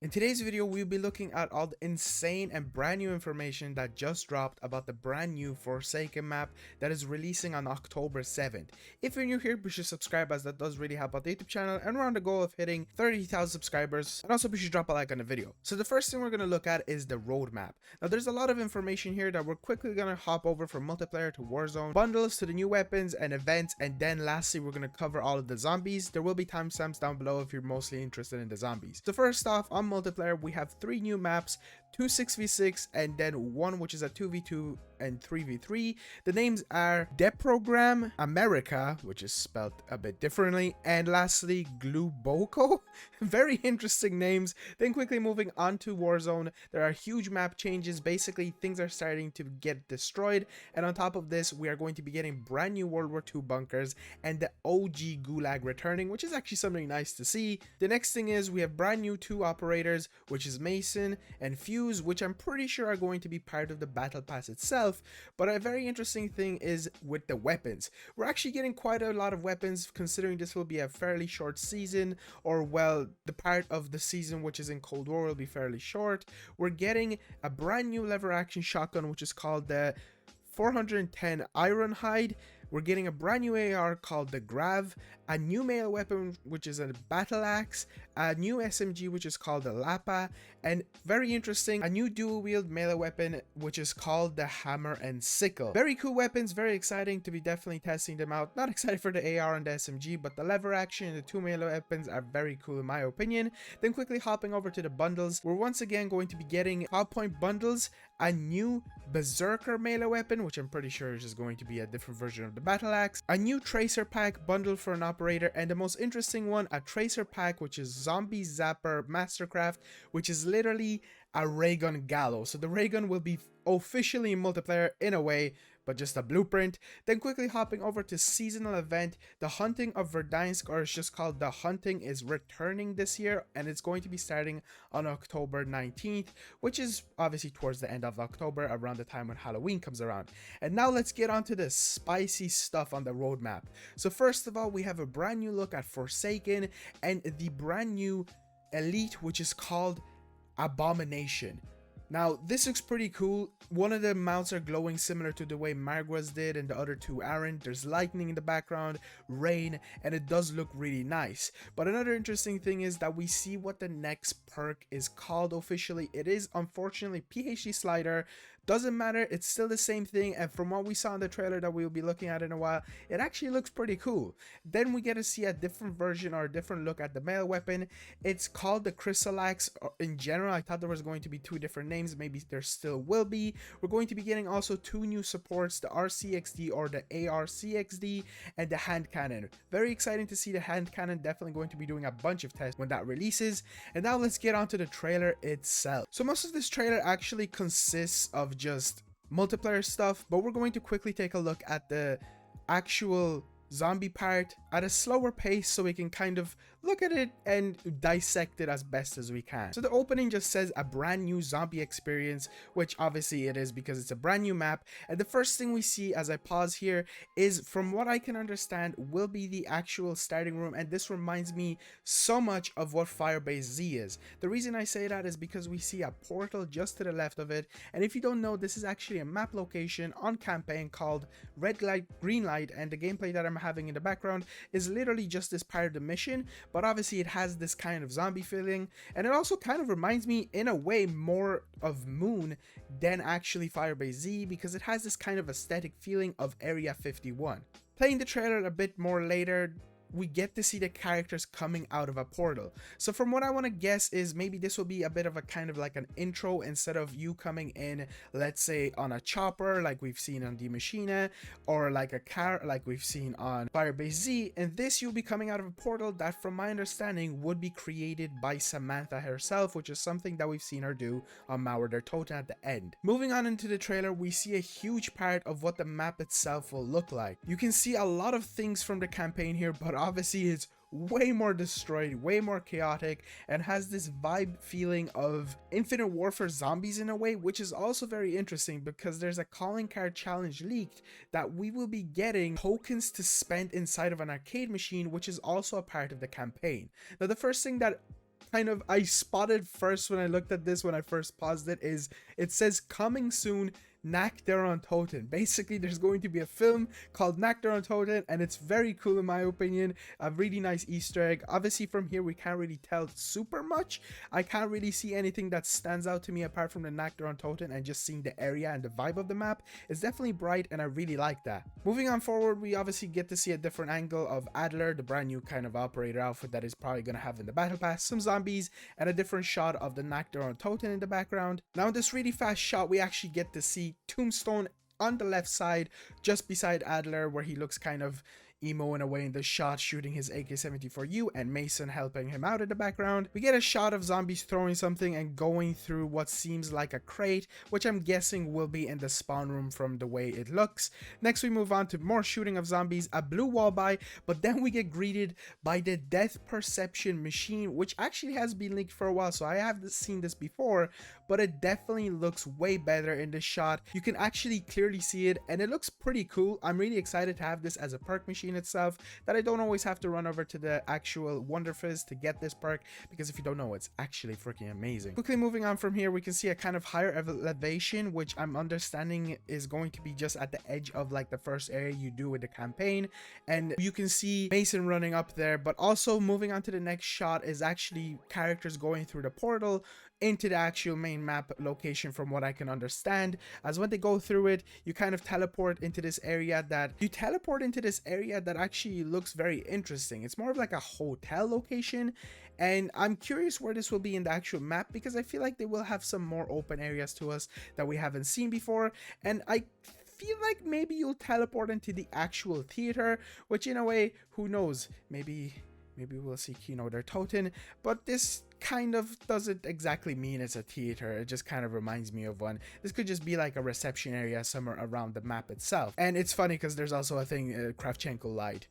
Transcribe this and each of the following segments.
In today's video, we'll be looking at all the insane and brand new information that just dropped about the brand new Forsaken map that is releasing on October 7th. If you're new here, be sure to subscribe as that does really help out the YouTube channel, and we're on the goal of hitting 30,000 subscribers, and also be sure to drop a like on the video. So the first thing we're going to look at is the roadmap. Now there's a lot of information here that we're quickly going to hop over from multiplayer to Warzone, bundles to the new weapons and events, and then lastly we're going to cover all of the zombies. There will be timestamps down below if you're mostly interested in the zombies. So first off, on multiplayer, we have 3 new maps, 2 6v6 and then 1 which is a 2v2 and 3v3. The names are Deprogram America, which is spelled a bit differently, and lastly Gluboko. Very interesting names. Then quickly moving on to Warzone, there are huge map changes. Basically things are starting to get destroyed, and on top of this we are going to be getting brand new World War II bunkers and the OG Gulag returning, which is actually something nice to see. The next thing is we have brand new 2 operators, which is Mason and Fuse, which I'm pretty sure are going to be part of the battle pass itself. But a very interesting thing is with the weapons. We're actually getting quite a lot of weapons, considering this will be a fairly short season, or well, the part of the season which is in Cold War will be fairly short. We're getting a brand new lever action shotgun, which is called the 410 Ironhide. We're getting a brand new AR called the Grav, a new melee weapon which is a battle axe, a new SMG which is called the Lapa, and very interesting, a new dual wield melee weapon which is called the Hammer and Sickle. Very cool weapons, very exciting to be definitely testing them out. Not excited for the AR and the SMG, but the lever action and the 2 melee weapons are very cool in my opinion. Then quickly hopping over to the bundles, we're once again going to be getting Hot Point bundles, a new Berserker melee weapon, which I'm pretty sure is just going to be a different version of the battle axe, a new Tracer pack bundle for an operator, and the most interesting one, a Tracer pack which is Zombie Zapper Mastercraft, which is literally a ray gun gallows. So the ray gun will be officially in multiplayer in a way, but just a blueprint. Then quickly hopping over to seasonal event, the Hunting of Verdansk, or it's just called the Hunting, is returning this year, and it's going to be starting on October 19th, which is obviously towards the end of October, around the time when Halloween comes around. And now let's get on to the spicy stuff on the roadmap. So first of all, we have a brand new look at Forsaken and the brand new elite, which is called Abomination. Now this looks pretty cool. One of the mounts are glowing similar to the way Marguerite's did, and the other 2 aren't. There's lightning in the background, rain, and it does look really nice. But another interesting thing is that we see what the next perk is called officially. It is unfortunately PhD Slider. Doesn't matter, it's still the same thing, and from what we saw in the trailer that we'll be looking at in a while, it actually looks pretty cool. Then we get to see a different version or a different look at the melee weapon. It's called the Chrysalax. In general, I thought there was going to be 2 different names, maybe there still will be. We're going to be getting also 2 new supports, the RCXD or the ARCXD, and the hand cannon. Very exciting to see the hand cannon. Definitely going to be doing a bunch of tests when that releases. And now let's get on to the trailer itself. So most of this trailer actually consists of just multiplayer stuff, but we're going to quickly take a look at the actual zombie part at a slower pace so we can kind of look at it and dissect it as best as we can. So the opening just says a brand new zombie experience, which obviously it is because it's a brand new map, and the first thing we see as I pause here is, from what I can understand, will be the actual starting room, and this reminds me so much of what Firebase Z is. The reason I say that is because we see a portal just to the left of it, and if you don't know, this is actually a map location on campaign called Red Light Green Light, and the gameplay that I'm having in the background is literally just this part of the mission, but obviously it has this kind of zombie feeling, and it also kind of reminds me in a way more of Moon than actually Firebase Z, because it has this kind of aesthetic feeling of Area 51. Playing the trailer a bit more later, we get to see the characters coming out of a portal. So from what I want to guess is maybe this will be a bit of a kind of like an intro, instead of you coming in, let's say on a chopper like we've seen on Die Maschine, or like a car like we've seen on Firebase Z. And this, you'll be coming out of a portal that, from my understanding, would be created by Samantha herself, which is something that we've seen her do on Mauer der Toten at the end. Moving on into the trailer, we see a huge part of what the map itself will look like. You can see a lot of things from the campaign here, but obviously it's way more destroyed, way more chaotic, and has this vibe feeling of Infinite Warfare zombies in a way, which is also very interesting because there's a calling card challenge leaked that we will be getting tokens to spend inside of an arcade machine, which is also a part of the campaign. Now the first thing that I spotted first when I looked at this, when I first paused it, is it says coming soon, Nakter on Toten. Basically, there's going to be a film called Nakter on Toten, and it's very cool in my opinion. A really nice Easter egg. Obviously, from here we can't really tell super much. I can't really see anything that stands out to me apart from the Nakter on Toten and just seeing the area and the vibe of the map. It's definitely bright, and I really like that. Moving on forward, we obviously get to see a different angle of Adler, the brand new kind of operator outfit that is probably going to have in the battle pass, some zombies, and a different shot of the Nakter on Toten in the background. Now in this really fast shot, we actually get to see Tombstone on the left side, just beside Adler, where he looks kind of emo in a way in the shot, shooting his AK-74U, and Mason helping him out in the background. We get a shot of zombies throwing something and going through what seems like a crate, which I'm guessing will be in the spawn room from the way it looks. Next we move on to more shooting of zombies, a blue wall by, but then we get greeted by the death perception machine, which actually has been leaked for a while, so I have seen this before, but it definitely looks way better in this shot. You can actually clearly see it, and it looks pretty cool. I'm really excited to have this as a perk machine itself, that I don't always have to run over to the actual Wonder Fizz to get this perk, because if you don't know, it's actually freaking amazing. Quickly moving on from here, we can see a kind of higher elevation, which I'm understanding is going to be just at the edge of like the first area you do with the campaign, and you can see Mason running up there. But also moving on to the next shot is actually characters going through the portal into the actual main map location, from what I can understand, as when they go through it, you kind of teleport into this area that actually looks very interesting. It's more of like a hotel location, and I'm curious where this will be in the actual map, because I feel like they will have some more open areas to us that we haven't seen before, and I feel like maybe you'll teleport into the actual theater, which in a way, who knows, maybe we'll see Kino der Toten, but this kind of doesn't exactly mean it's a theater. It just kind of reminds me of one. This could just be like a reception area somewhere around the map itself. And it's funny because there's also a thing Kravchenko lied.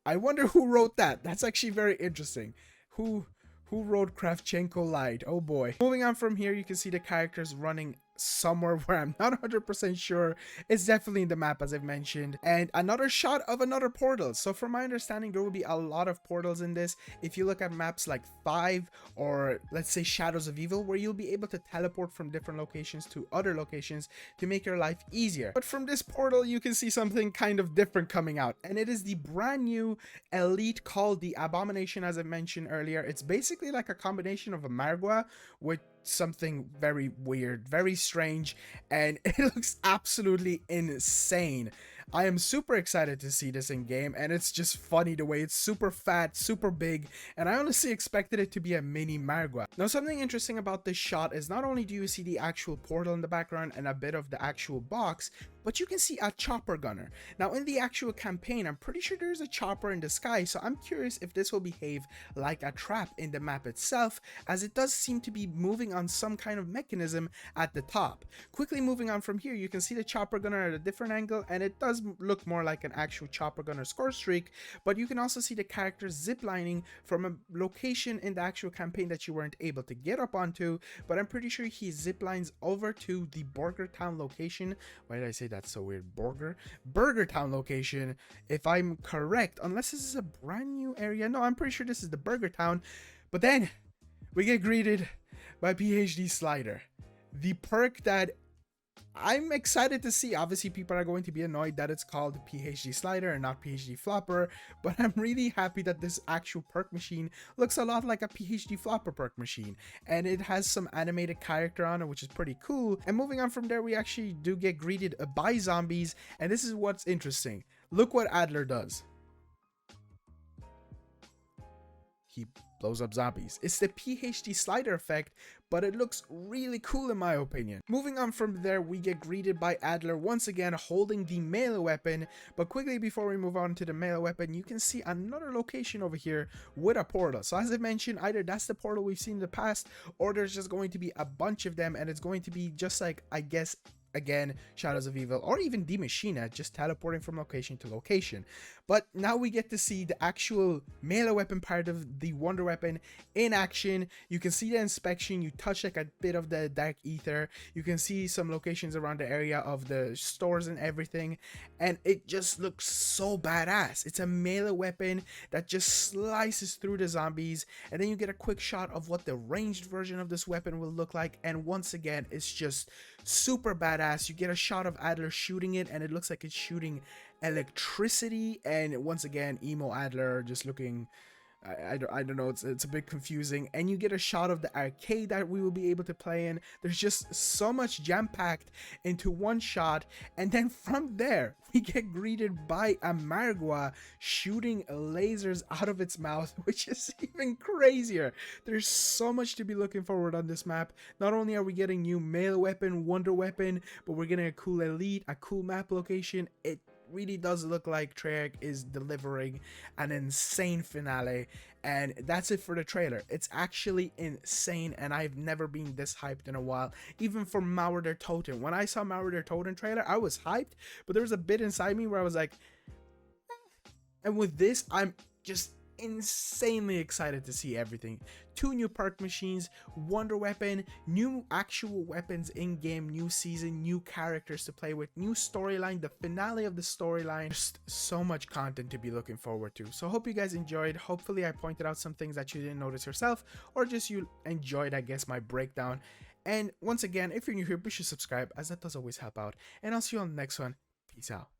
I wonder who wrote that. That's actually very interesting. Who wrote Kravchenko lied? Oh boy. Moving on from here, you can see the characters running somewhere where I'm not 100% sure. It's definitely in the map, as I've mentioned, and another shot of another portal. So from my understanding, there will be a lot of portals in this. If you look at maps like 5 or let's say Shadows of Evil, where you'll be able to teleport from different locations to other locations to make your life easier. But from this portal, you can see something kind of different coming out, and it is the brand new elite called the Abomination. As I mentioned earlier, it's basically like a combination of a Margwa with something very weird, very strange, and it looks absolutely insane. I am super excited to see this in game, and it's just funny the way it's super fat, super big, and I honestly expected it to be a mini Margwa. Now, something interesting about this shot is not only do you see the actual portal in the background and a bit of the actual box, but you can see a chopper gunner. Now, in the actual campaign, I'm pretty sure there's a chopper in the sky, so I'm curious if this will behave like a trap in the map itself, as it does seem to be moving on some kind of mechanism at the top. Quickly moving on from here, you can see the chopper gunner at a different angle, and it does look more like an actual chopper gunner score streak, but you can also see the characters ziplining from a location in the actual campaign that you weren't able to get up onto, but I'm pretty sure he ziplines over to the Burger Town location. Why did I say that's so weird? Burger Town location, if I'm correct, unless this is a brand new area. No, I'm pretty sure this is the Burger Town. But then we get greeted by PhD Slider, the perk that I'm excited to see. Obviously, people are going to be annoyed that it's called PhD Slider and not PhD Flopper, but I'm really happy that this actual perk machine looks a lot like a PhD Flopper perk machine, and it has some animated character on it, which is pretty cool. And moving on from there, we actually do get greeted by zombies, and this is what's interesting. Look what Adler does. He blows up zombies. It's the PhD Slider effect, but it looks really cool in my opinion. Moving on from there, we get greeted by Adler once again holding the melee weapon, but quickly before we move on to the melee weapon, you can see another location over here with a portal. So as I mentioned, either that's the portal we've seen in the past, or there's just going to be a bunch of them, and it's going to be just like, I guess, again, Shadows of Evil, or even Die Machina, just teleporting from location to location. But now we get to see the actual melee weapon part of the Wonder Weapon in action. You can see the inspection, you touch like a bit of the dark ether, you can see some locations around the area of the stores and everything, and it just looks so badass. It's a melee weapon that just slices through the zombies, and then you get a quick shot of what the ranged version of this weapon will look like, and once again, it's just super badass. You get a shot of Adler shooting it, and it looks like it's shooting electricity, and once again, emo Adler just looking, I don't know, it's a bit confusing. And you get a shot of the arcade that we will be able to play in. There's just so much jam-packed into one shot, and then from there we get greeted by a Margwa shooting lasers out of its mouth, which is even crazier. There's so much to be looking forward on this map. Not only are we getting new melee weapon, Wonder Weapon, but we're getting a cool elite, a cool map location. It really does look like Treyarch is delivering an insane finale, and that's it for the trailer. It's actually insane, and I've never been this hyped in a while. Even for Mauer der Toten, when I saw Mauer der Toten trailer, I was hyped, but there was a bit inside me where I was like, eh. And with this, I'm just insanely excited to see everything. 2 new perk machines, Wonder Weapon, new actual weapons in game, new season, new characters to play with, new storyline, the finale of the storyline. Just so much content to be looking forward to. So hope you guys enjoyed. Hopefully I pointed out some things that you didn't notice yourself, or just you enjoyed, I guess, my breakdown. And once again, if you're new here, be sure to subscribe, as that does always help out. And I'll see you on the next one. Peace out.